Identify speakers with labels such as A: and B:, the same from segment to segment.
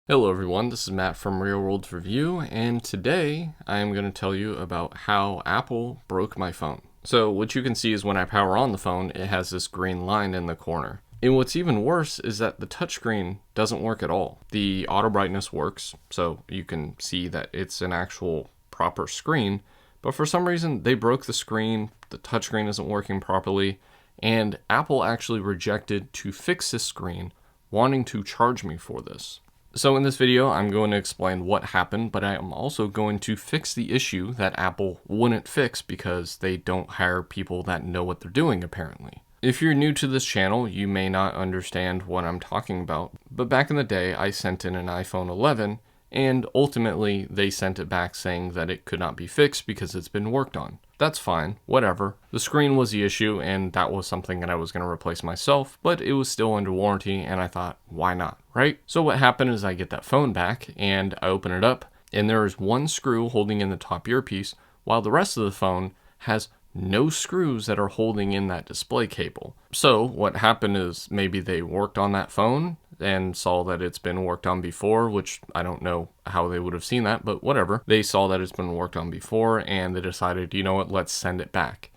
A: Hello everyone, this is Matt from Real World Review, and today I am going to tell you about how Apple broke my phone. So what you can see is when I power on the phone, it has this green line in the corner. And what's even worse is that the touchscreen doesn't work at all. The auto brightness works, so you can see that it's an actual proper screen, but for some reason they broke the screen, the touchscreen isn't working properly, and Apple actually rejected to fix this screen, wanting to charge me for this. So in this video, I'm going to explain what happened, but I am also going to fix the issue that Apple wouldn't fix because they don't hire people that know what they're doing, apparently. If you're new to this channel, you may not understand what I'm talking about, but back in the day, I sent in an iPhone 11, and ultimately, they sent it back saying that it could not be fixed because it's been worked on. That's fine, whatever. The screen was the issue, and that was something that I was going to replace myself, but it was still under warranty, and I thought, why not, right? So what happened is I get that phone back, and I open it up, and there is one screw holding in the top earpiece, while the rest of the phone has no screws that are holding in that display cable. So what happened is maybe they worked on that phone and saw that it's been worked on before, which I don't know how they would have seen that, but whatever. They saw that it's been worked on before and they decided, you know what, let's send it back.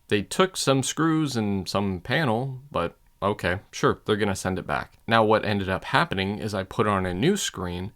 A: They took some screws and some panel, but okay, sure, they're gonna send it back. Now what ended up happening is I put on a new screen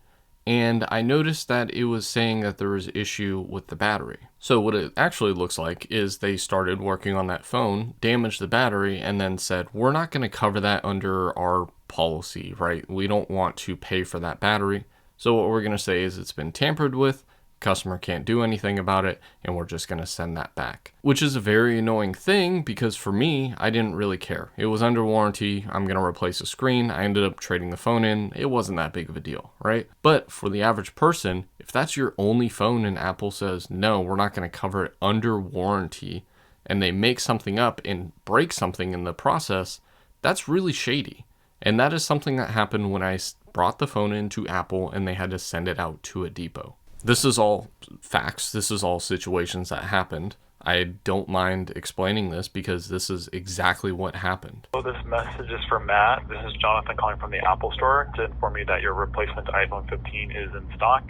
A: and I noticed that it was saying that there was issue with the battery. So what it actually looks like is they started working on that phone, damaged the battery, and then said, we're not going to cover that under our policy, right? We don't want to pay for that battery. So what we're going to say is it's been tampered with, customer can't do anything about it, and we're just going to send that back. Which is a very annoying thing because for me, I didn't really care. It was under warranty, I'm going to replace a screen, I ended up trading the phone in, it wasn't that big of a deal, right? But for the average person, if that's your only phone and Apple says, no, we're not going to cover it under warranty, and they make something up and break something in the process, that's really shady. And that is something that happened when I brought the phone into Apple and they had to send it out to a depot. This is all facts. This is all situations that happened. I don't mind explaining this because this is exactly what happened.
B: So this message is for Matt. This is Jonathan calling from the Apple Store to inform you that your replacement iPhone 15 is in stock.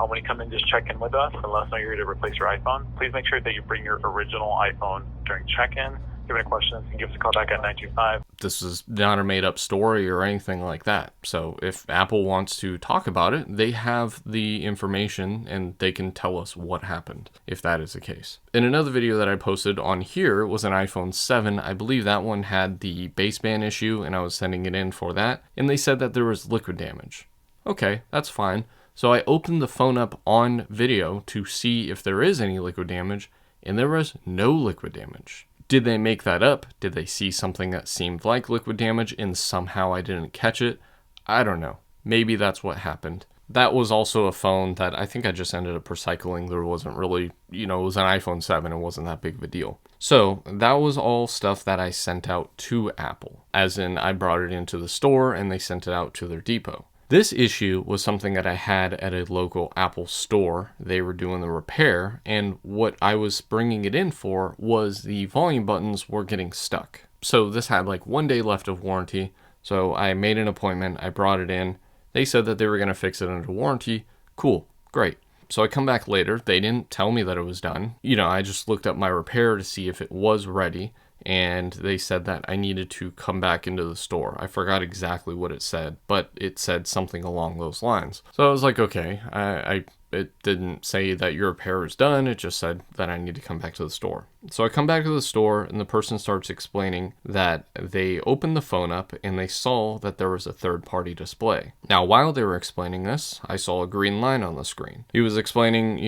B: When you come in, just check in with us and let us know you're here to replace your iPhone. Please make sure that you bring your original iPhone during check-in. If you have any questions, you can give us a call back at 925.
A: This is not a made-up story or anything like that. So if Apple wants to talk about it, they have the information and they can tell us what happened, if that is the case. In another video that I posted on here was an iPhone 7. I believe that one had the baseband issue and I was sending it in for that. And they said that there was liquid damage. Okay, that's fine. So I opened the phone up on video to see if there is any liquid damage, and there was no liquid damage. Did they make that up? Did they see something that seemed like liquid damage and somehow I didn't catch it? I don't know. Maybe that's what happened. That was also a phone that I think I just ended up recycling. There wasn't really, it was an iPhone 7. It wasn't that big of a deal. So that was all stuff that I sent out to Apple. As in, I brought it into the store and they sent it out to their depot. This issue was something that I had at a local Apple store. They were doing the repair, and what I was bringing it in for was the volume buttons were getting stuck. So this had like 1 day left of warranty, so I made an appointment, I brought it in. They said that they were going to fix it under warranty. Cool, great. So I come back later, they didn't tell me that it was done. I just looked up my repair to see if it was ready. And they said that I needed to come back into the store. I forgot exactly what it said, but it said something along those lines. So I was like, okay, it didn't say that your repair is done. It just said that I need to come back to the store. So I come back to the store and the person starts explaining that they opened the phone up and they saw that there was a third-party display. Now, while they were explaining this, I saw a green line on the screen. He was explaining,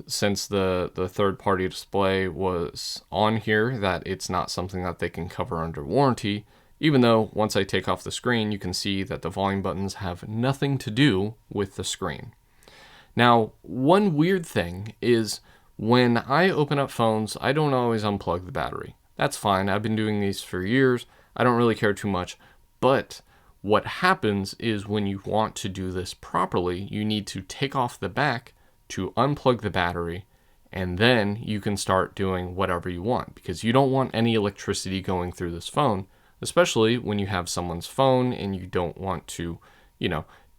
A: since the third-party display was on here, that it's not something that they can cover under warranty, even though once I take off the screen, you can see that the volume buttons have nothing to do with the screen. Now, one weird thing is when I open up phones, I don't always unplug the battery. That's fine. I've been doing these for years. I don't really care too much. But what happens is when you want to do this properly, you need to take off the back to unplug the battery, and then you can start doing whatever you want because you don't want any electricity going through this phone, especially when you have someone's phone and you don't want to,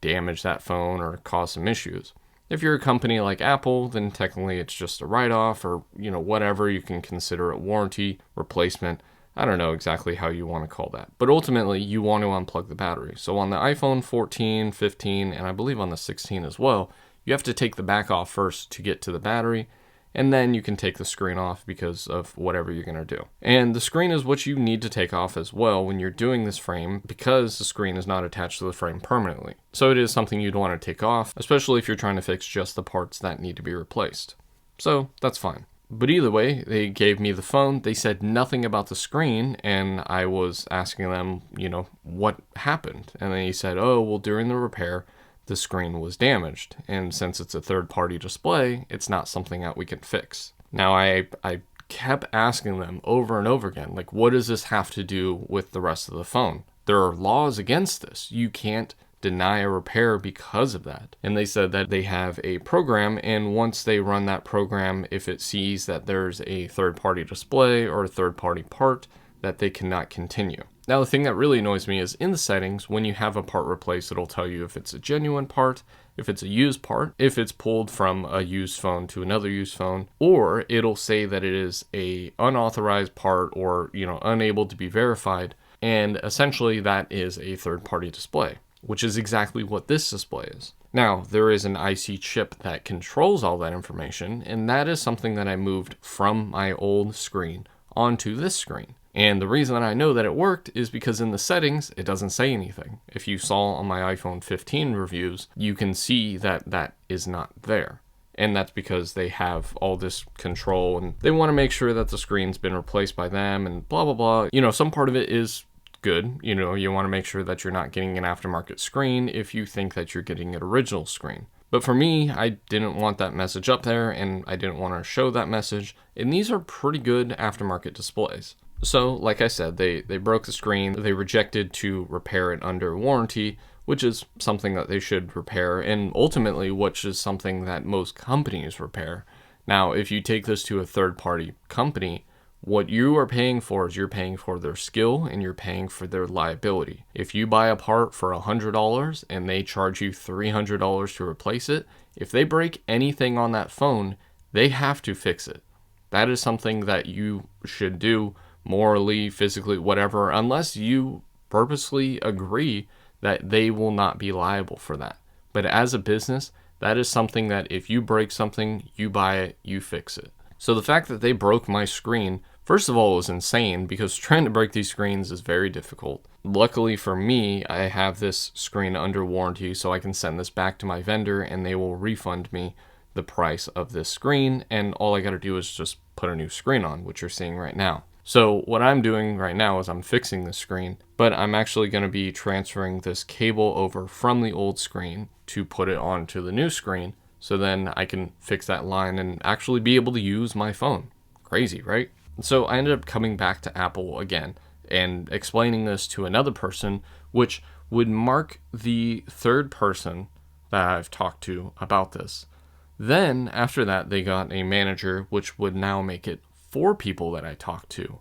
A: damage that phone or cause some issues. If you're a company like Apple, then technically it's just a write-off or, whatever. You can consider it warranty, replacement. I don't know exactly how you want to call that. But ultimately, you want to unplug the battery. So on the iPhone 14, 15, and I believe on the 16 as well, you have to take the back off first to get to the battery, and then you can take the screen off because of whatever you're going to do. And the screen is what you need to take off as well when you're doing this frame, because the screen is not attached to the frame permanently. So it is something you'd want to take off, especially if you're trying to fix just the parts that need to be replaced. So that's fine. But either way, they gave me the phone. They said nothing about the screen, and I was asking them, what happened? And they said, oh, well, during the repair, the screen was damaged, and since it's a third-party display, it's not something that we can fix. Now, I kept asking them over and over again, like, what does this have to do with the rest of the phone? There are laws against this. You can't deny a repair because of that. And they said that they have a program, and once they run that program, if it sees that there's a third-party display or a third-party part, that they cannot continue. Now, the thing that really annoys me is in the settings, when you have a part replaced, it'll tell you if it's a genuine part, if it's a used part, if it's pulled from a used phone to another used phone, or it'll say that it is a unauthorized part or, unable to be verified. And essentially that is a third-party display, which is exactly what this display is. Now, there is an IC chip that controls all that information, and that is something that I moved from my old screen onto this screen. And the reason that I know that it worked is because in the settings, it doesn't say anything. If you saw on my iPhone 15 reviews, you can see that that is not there. And that's because they have all this control and they want to make sure that the screen's been replaced by them and blah, blah, blah. Some part of it is good. You want to make sure that you're not getting an aftermarket screen if you think that you're getting an original screen. But for me, I didn't want that message up there and I didn't want to show that message. And these are pretty good aftermarket displays. So, like I said, they broke the screen. They rejected to repair it under warranty, which is something that they should repair, and ultimately, which is something that most companies repair. Now, if you take this to a third-party company, what you are paying for is you're paying for their skill and you're paying for their liability. If you buy a part for $100 and they charge you $300 to replace it, if they break anything on that phone, they have to fix it. That is something that you should do morally, physically, whatever, unless you purposely agree that they will not be liable for that. But as a business, that is something that if you break something, you buy it, you fix it. So the fact that they broke my screen, first of all, was insane because trying to break these screens is very difficult. Luckily for me, I have this screen under warranty, so I can send this back to my vendor and they will refund me the price of this screen, and all I gotta do is just put a new screen on, which you're seeing right now. So what I'm doing right now is I'm fixing the screen, but I'm actually going to be transferring this cable over from the old screen to put it onto the new screen, so then I can fix that line and actually be able to use my phone. Crazy, right? So I ended up coming back to Apple again and explaining this to another person, which would mark the third person that I've talked to about this. Then after that, they got a manager, which would now make it 4 people that I talked to.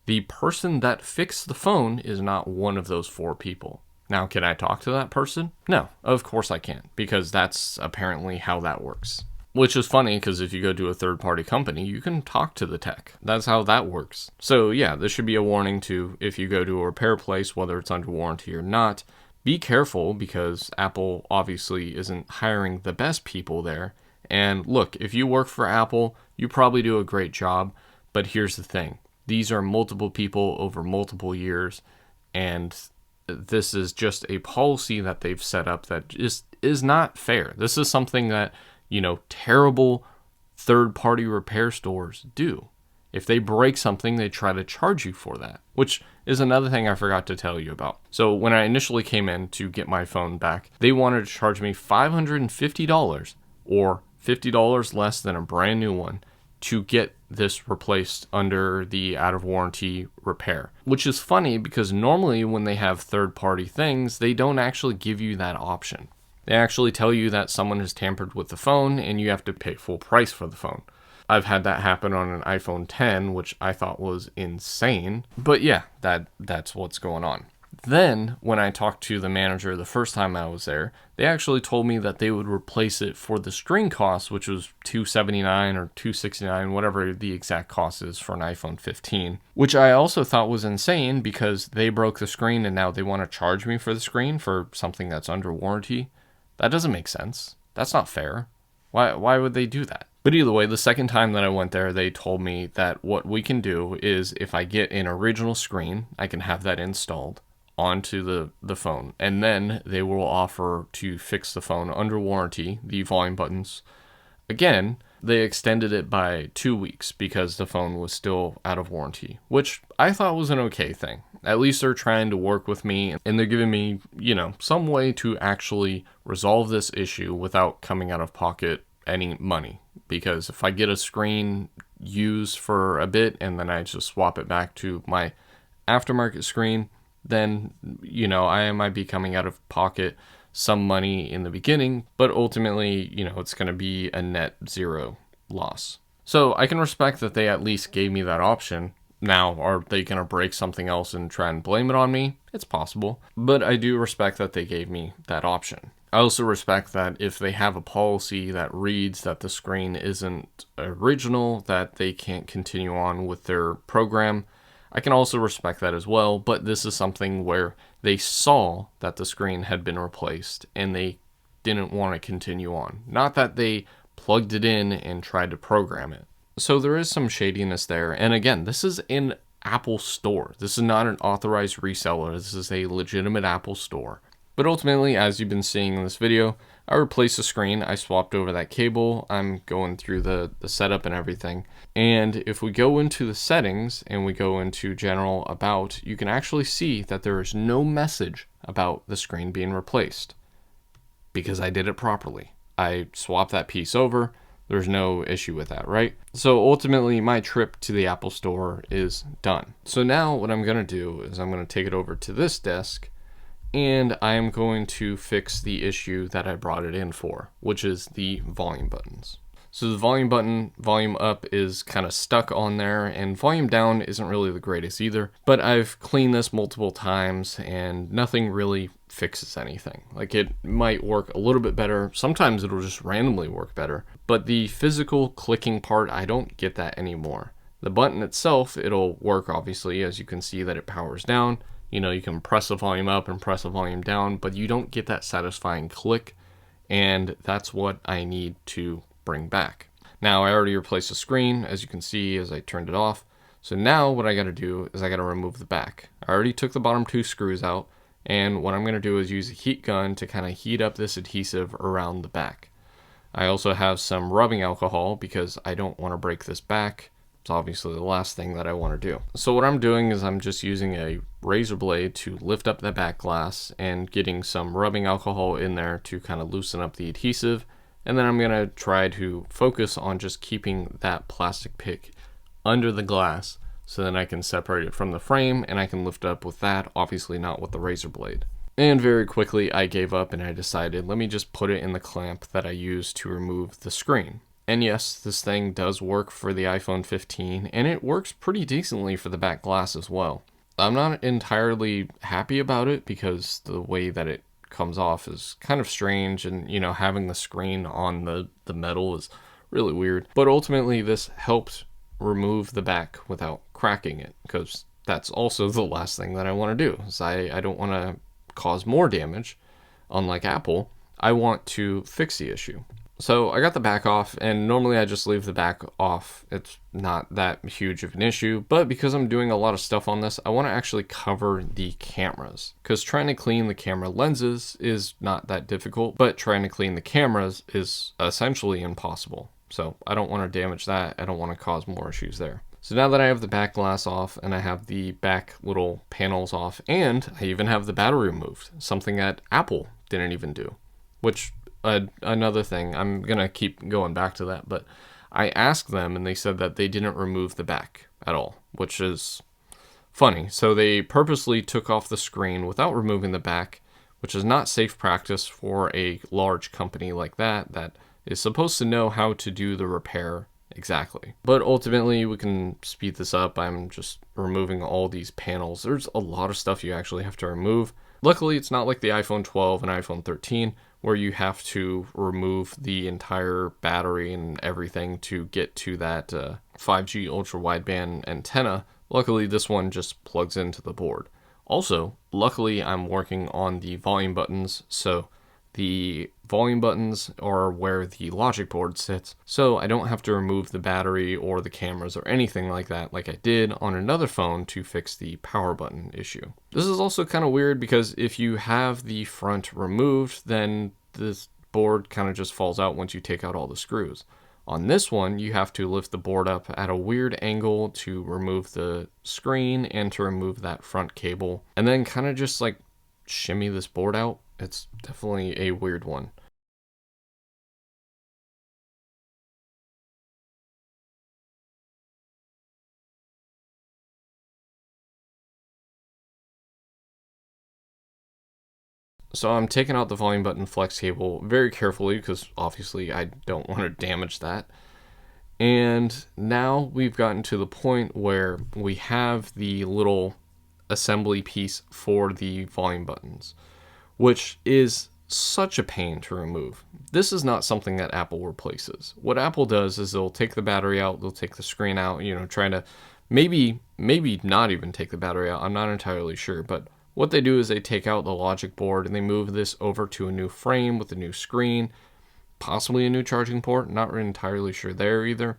A: The person that fixed the phone is not one of those 4 people. Now, can I talk to that person? No, of course I can't, because that's apparently how that works. Which is funny, because if you go to a third-party company, you can talk to the tech. That's how that works. So yeah, this should be a warning to if you go to a repair place, whether it's under warranty or not, be careful, because Apple obviously isn't hiring the best people there. And look, if you work for Apple, you probably do a great job, but here's the thing. These are multiple people over multiple years, and this is just a policy that they've set up that just is not fair. This is something that, terrible third-party repair stores do. If they break something, they try to charge you for that, which is another thing I forgot to tell you about. So when I initially came in to get my phone back, they wanted to charge me $550 or $50 less than a brand new one to get this replaced under the out of warranty repair, which is funny because normally when they have third-party things, they don't actually give you that option. They actually tell you that someone has tampered with the phone and you have to pay full price for the phone. I've had that happen on an iPhone 10, which I thought was insane, but yeah, that's what's going on. Then, when I talked to the manager the first time I was there, they actually told me that they would replace it for the screen cost, which was $279 or $269, whatever the exact cost is for an iPhone 15, which I also thought was insane because they broke the screen and now they want to charge me for the screen for something that's under warranty. That doesn't make sense. That's not fair. Why would they do that? But either way, the second time that I went there, they told me that what we can do is if I get an original screen, I can have that installed onto the phone, and then they will offer to fix the phone under warranty, the volume buttons. Again, they extended it by 2 weeks because the phone was still out of warranty, which I thought was an okay thing. At least they're trying to work with me and they're giving me, some way to actually resolve this issue without coming out of pocket any money. Because if I get a screen used for a bit and then I just swap it back to my aftermarket screen, then, I might be coming out of pocket some money in the beginning, but ultimately, it's going to be a net zero loss. So I can respect that they at least gave me that option. Now, are they going to break something else and try and blame it on me? It's possible, but I do respect that they gave me that option. I also respect that if they have a policy that reads that the screen isn't original, that they can't continue on with their program. I can also respect that as well, but this is something where they saw that the screen had been replaced and they didn't want to continue on. Not that they plugged it in and tried to program it. So there is some shadiness there. And again, this is in Apple Store. This is not an authorized reseller. This is a legitimate Apple Store. But ultimately, as you've been seeing in this video, I replaced the screen. I swapped over that cable. I'm going through the setup and everything. And if we go into the settings and we go into general about, you can actually see that there is no message about the screen being replaced because I did it properly. I swapped that piece over. There's no issue with that, right? So ultimately, my trip to the Apple Store is done. So now what I'm going to do is I'm going to take it over to this desk and I am going to fix the issue that I brought it in for, which is the volume buttons. So the volume button, volume up is kind of stuck on there, and volume down isn't really the greatest either. But I've cleaned this multiple times and nothing really fixes anything. Like, it might work a little bit better. Sometimes it'll just randomly work better. But the physical clicking part, I don't get that anymore. The button itself, it'll work obviously, as you can see that it powers down. You can press the volume up and press the volume down, but you don't get that satisfying click, and that's what I need to bring back. Now, I already replaced the screen, as you can see, as I turned it off. So now what I got to do is I got to remove the back. I already took the bottom 2 screws out, and what I'm going to do is use a heat gun to kind of heat up this adhesive around the back. I also have some rubbing alcohol because I don't want to break this back. It's obviously the last thing that I want to do. So what I'm doing is I'm just using a razor blade to lift up the back glass and getting some rubbing alcohol in there to kind of loosen up the adhesive. And then I'm going to try to focus on just keeping that plastic pick under the glass so then I can separate it from the frame and I can lift up with that, obviously not with the razor blade. And very quickly I gave up and I decided, let me just put it in the clamp that I used to remove the screen. And yes, this thing does work for the iPhone 15, and it works pretty decently for the back glass as well. I'm not entirely happy about it because the way that it comes off is kind of strange, and having the screen on the metal is really weird. But ultimately, this helped remove the back without cracking it, because that's also the last thing that I want to do. Is I don't want to cause more damage. Unlike Apple, I want to fix the issue. So I got the back off, and normally I just leave the back off. It's not that huge of an issue, but because I'm doing a lot of stuff on this, I want to actually cover the cameras, because trying to clean the camera lenses is not that difficult, but trying to clean the cameras is essentially impossible. So I don't want to damage that. I don't want to cause more issues there. So now that I have the back glass off and I have the back little panels off, and I even have the battery removed, something that Apple didn't even do, which another thing, I'm going to keep going back to that, but I asked them and they said that they didn't remove the back at all, which is funny. So they purposely took off the screen without removing the back, which is not safe practice for a large company like that is supposed to know how to do the repair Exactly. But ultimately, we can speed this up. I'm just removing all these panels. There's a lot of stuff you actually have to remove. Luckily, it's not like the iPhone 12 and iPhone 13 where you have to remove the entire battery and everything to get to that 5G ultra wideband antenna. Luckily, this one just plugs into the board. Also, luckily, I'm working on the volume buttons, so the volume buttons are where the logic board sits, so I don't have to remove the battery or the cameras or anything like that like I did on another phone to fix the power button issue. This is also kind of weird because if you have the front removed, then this board kind of just falls out once you take out all the screws. On this one, you have to lift the board up at a weird angle to remove the screen and to remove that front cable, and then kind of just like shimmy this board out. It's definitely a weird one. So I'm taking out the volume button flex cable very carefully because obviously I don't want to damage that. And now we've gotten to the point where we have the little assembly piece for the volume buttons, which is such a pain to remove. This is not something that Apple replaces. What Apple does is they'll take the battery out, they'll take the screen out, trying to maybe not even take the battery out. I'm not entirely sure, but what they do is they take out the logic board and they move this over to a new frame with a new screen, possibly a new charging port. Not really entirely sure there either.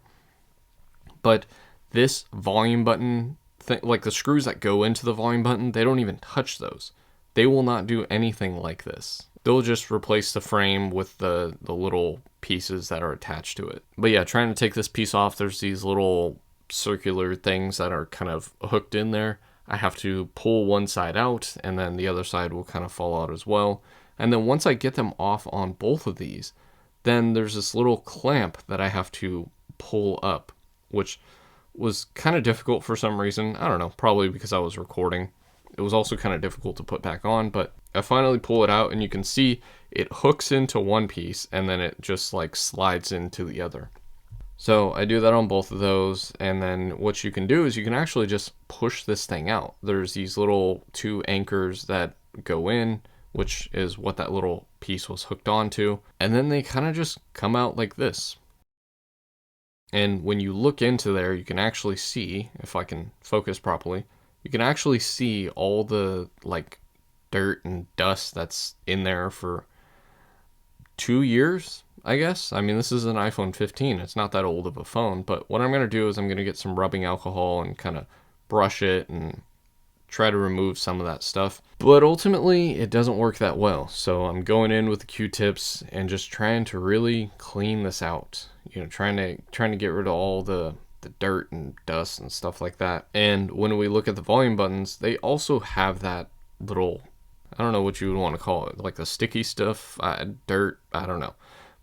A: But this volume button thing, like the screws that go into the volume button, they don't even touch those. They will not do anything like this. They'll just replace the frame with the little pieces that are attached to it. But yeah, trying to take this piece off, there's these little circular things that are kind of hooked in there. I have to pull one side out and then the other side will kind of fall out as well. And then once I get them off on both of these, then there's this little clamp that I have to pull up, which was kind of difficult for some reason. I don't know, probably because I was recording. It was also kind of difficult to put back on, but I finally pull it out and you can see it hooks into one piece and then it just like slides into the other. So I do that on both of those, and then what you can do is you can actually just push this thing out. There's these little two anchors that go in, which is what that little piece was hooked onto, and then they kind of just come out like this. And when you look into there, you can actually see, if I can focus properly, you can actually see all the like dirt and dust that's in there for 2 years, I guess. I mean, this is an iPhone 15. It's not that old of a phone, but what I'm going to do is I'm going to get some rubbing alcohol and kind of brush it and try to remove some of that stuff. But ultimately, it doesn't work that well. So I'm going in with the Q-tips and just trying to really clean this out. Trying to get rid of all the dirt and dust and stuff like that. And when we look at the volume buttons, they also have that little, I don't know what you would want to call it, like the sticky stuff, dirt, I don't know.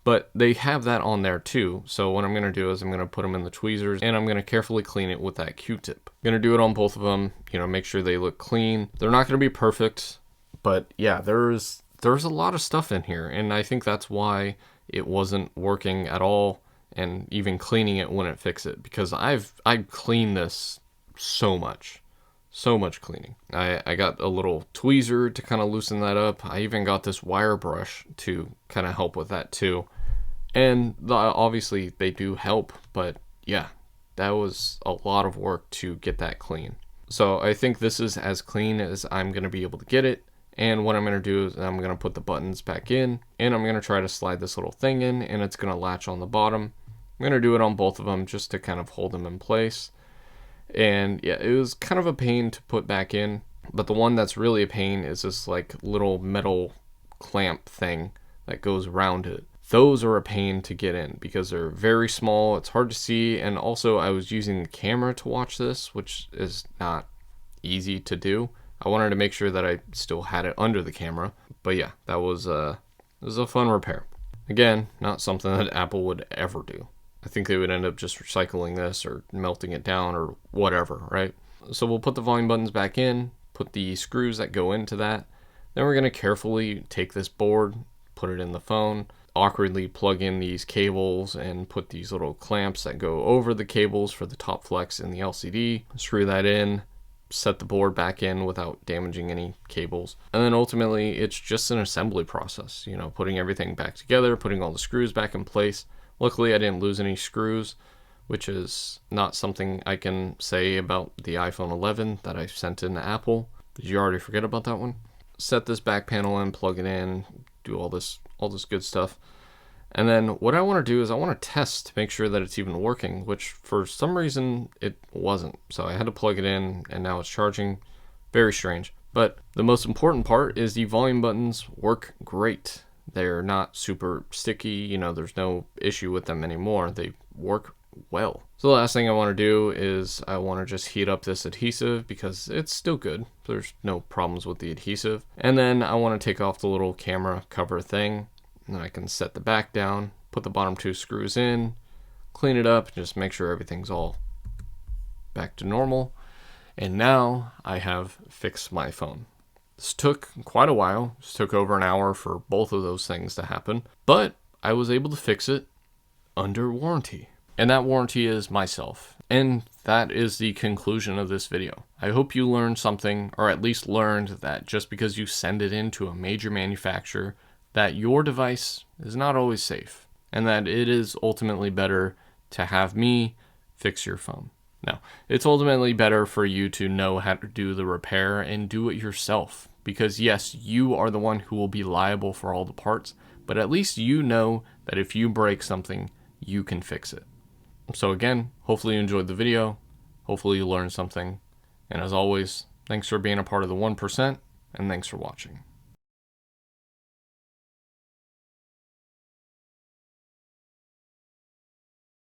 A: But they have that on there too. So what I'm going to do is I'm going to put them in the tweezers and I'm going to carefully clean it with that Q-tip. I'm going to do it on both of them, make sure they look clean. They're not going to be perfect, but yeah, there's a lot of stuff in here. And I think that's why it wasn't working at all. And even cleaning it wouldn't fix it, because I've cleaned this so much cleaning. I got a little tweezer to kind of loosen that up. I even got this wire brush to kind of help with that too. And obviously they do help, but yeah, that was a lot of work to get that clean. So I think this is as clean as I'm going to be able to get it. And what I'm going to do is I'm going to put the buttons back in and I'm going to try to slide this little thing in and it's going to latch on the bottom. I'm going to do it on both of them just to kind of hold them in place. And yeah, it was kind of a pain to put back in, but the one that's really a pain is this like little metal clamp thing that goes around it. Those are a pain to get in because they're very small, it's hard to see, and also I was using the camera to watch this, which is not easy to do. I wanted to make sure that I still had it under the camera, but yeah, that was a fun repair. Again, not something that Apple would ever do. I think they would end up just recycling this or melting it down or whatever, right? So we'll put the volume buttons back in, put the screws that go into that. Then we're going to carefully take this board, put it in the phone. awkwardly plug in these cables and put these little clamps that go over the cables for the top flex in the LCD, screw that in, set the board back in without damaging any cables. And then ultimately it's just an assembly process, you know, putting everything back together, putting all the screws back in place. Luckily I didn't lose any screws, which is not something I can say about the iPhone 11 that I sent in to Apple. Did you already forget about that one? Set this back panel in, plug it in, do all this good stuff. And then what I want to do is I want to test to make sure that it's even working, which for some reason it wasn't. So I had to plug it in and now it's charging. Very strange. But the most important part is the volume buttons work great. They're not super sticky, you know, there's no issue with them anymore. They work well. So the last thing I want to do is I want to just heat up this adhesive because it's still good. There's no problems with the adhesive. And then I want to take off the little camera cover thing. And then I can set the back down, put the bottom 2 screws in, clean it up, just make sure everything's all back to normal. And now I have fixed my phone. This took quite a while. This took over an hour for both of those things to happen. But I was able to fix it under warranty. And that warranty is myself. And that is the conclusion of this video. I hope you learned something, or at least learned that just because you send it in to a major manufacturer, that your device is not always safe, and that it is ultimately better to have me fix your phone. Now, it's ultimately better for you to know how to do the repair and do it yourself, because yes, you are the one who will be liable for all the parts, but at least you know that if you break something, you can fix it. So again, hopefully you enjoyed the video, hopefully you learned something, and as always, thanks for being a part of the 1%, and thanks for watching.